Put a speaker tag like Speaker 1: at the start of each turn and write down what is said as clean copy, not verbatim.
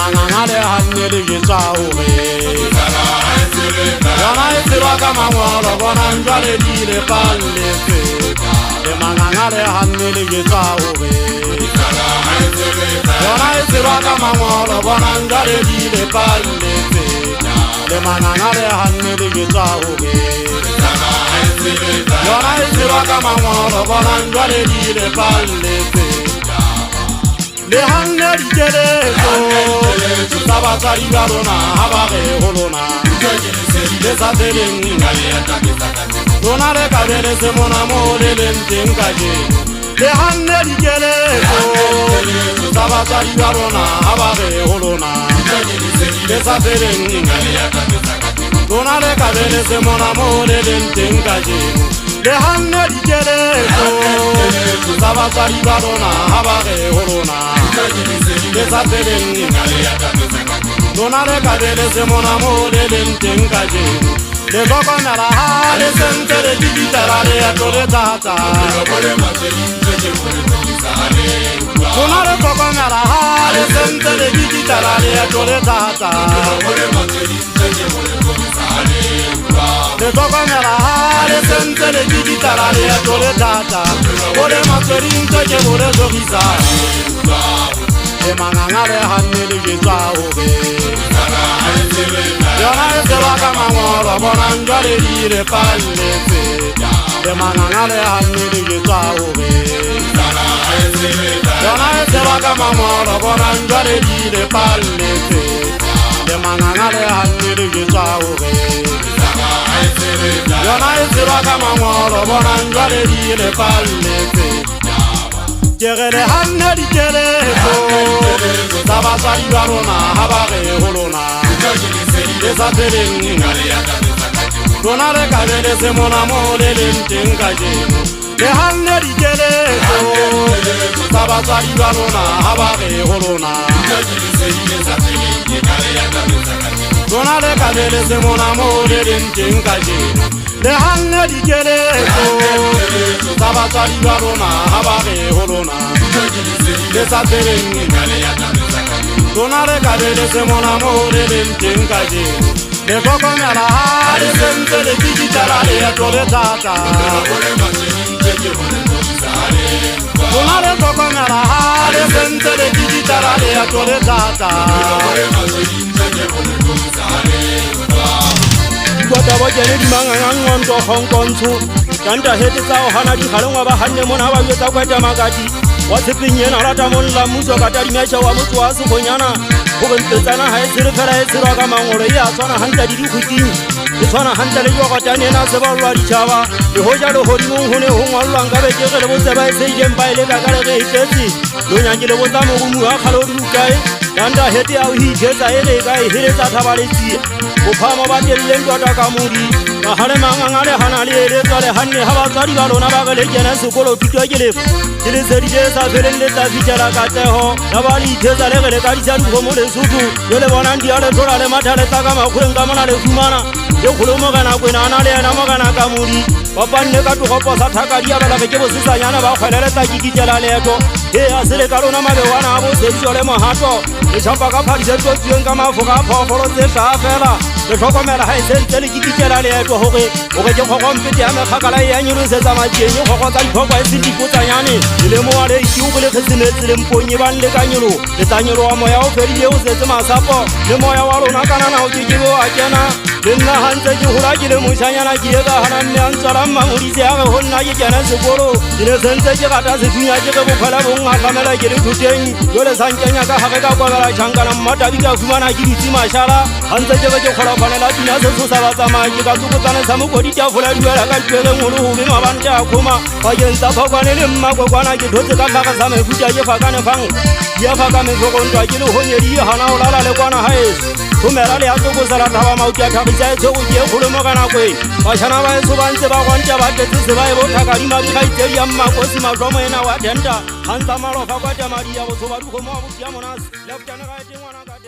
Speaker 1: mangangale hanne le getsaore yona e tseba ka mangolo bona njwale di le palletse le mangangale hanne le getsaore yona e tseba ka mangolo bona njwale di le palletse le mangangale hanne le getsaore yona e tseba ka mangolo bona njwale di le palletse le hanne di keletso tsa batsadi ba rona ha ba re ho lona le sa tseleng rona le kabele se mona mo le leng teng kajeno le hanne di keletso tsa batsadi ba rona ha ba re ho lona le sa tseleng rona le kabele se mona mo le leng teng kajeno le hanne di keletso tsa batsadi ba rona ha ba re ho lona le sa tseleng rona le kabele se mona mo le leng teng kajeno le tlhokomela ha le sentse le dibitela leeto le thata rona le tlhokomela ha le sentse le dibitela leeto le thata le tlhokomela ha le sentse le dibitela leeto le thata o le matsweding tse bo le tlogisa le mangangale hanne le getsaore yona e tseba ka mangolo bona njwale di le palletse le mangangale hanne le getsaore yona e tseba ka mangolo bona njwale di le palletse le mangangale hanne le getsaore yona e tseba ka mangolo bona njwale di le palletse Jegele hanne di keletso tsa batsadi ba rona ha ba re ho lona le sa tseleng rona le kabele se mona mo le leng teng kajeno le hanne di keletso tsa batsadi ba rona ha ba re ho lona rona le kabele se mona mo le leng teng kajeno le hanne di keletso tsa batsadi ba rona ha ba re ho lona le sa tseleng rona le kabele se mona mo le leng teng kajeno le tlhokomela ha le sentse le dibitela leeto le thata rona le tlhokomela ha le sentse le dibitela leeto le thata Kwata ba jene di mangangang ntho Hongkontsho tanta hete tsa o hana di khalongwa ba hanne mona ba yetsa kwata magadi wa tshepenyena rata monla muso ka tadi mecha wa motho wa segonyana go bentetsana ha e tsere fela e tsere ka mangolo ya tswana hantla di dikhuting e tswana hantla le go tanena se ba lwa di tshaba le hoja le hodimong hone ho ngwallwa ka be ke le botse ba se ile mpa ile ka ka re itsetsi lo nyange le botsa mo gumu ha khalo di ukae tanta hete a o hitsetsa e le ka e heletsa thabaletsi go phama ba telleng tota ka modi ka hale mangangale hana le ele tsale hanne ha ba tsadi ba lona ba le kena sekolo thuto ke le se di sa feleng le tsa fitela ka teho ya ba di thetsa le gele ka di tsani go mo le sutu le bona ndi ale thola le mathale tsa ka makhureng ka mona le fumana le kholomo kana kwena ana le ana magana ka modi ba banne ka togopo sa thaka di abela ke bo sisanyana ba khwelele tsa kikitela leto he a sele ka rona mabe wana bo se tsole mohato le tshapa ka phadise tsotsweng ka mafo ka phofolo tse tla fela le tlhokomela ha e sentse le kikitela leto hore ke kgogompete ya mekgakala ya nyolosetsa matšenye kgogotsa diphokwa e seng dipotsanyane le mo wa le ikiu le kgetsenetse le mponye ban le ka nyolo le tla nyolowa moya o fedile o setse masapo le moya wa rona kanana o kekebe wa kena le nna hantse ke gola ke le mošanyana ke ye ka gana mme a ntswala mmangodise ya ge go nna ke kena sekolo ke ne sentse ke gata sethunya ke ge bophela bongakgamela ke le thuteng yo le sankenya ka gage ka kwabela tšhankana mmatabi ka fumana ke dutse mašala gantse ke ge ke kgolakgwanela pina seso sa batsamaya ke ka tsokotsane sa mokodi tafola duela ka tuele ngolo gobe mabante a kgoma bakeng tsa phakwane le mmakokwana ke thotse ka tlhaga sa mefuta ke fakane fang ya faka metlhokontwa ke le honyedi e gana o lala le kwana gaeso thomela le ya tsokosela thaba mauti a thagisa e tshego ke e kgolo mo ka nakeng bašhana ba eso ba ntse ba gwantša ba tletse se ba e bothakadimadi ga itsedi ya mmakosi matlomo ena wa denta gantsa malofa kwa tamadi ya go tshoba dikgomo wa botia monase le botane ga e tengwana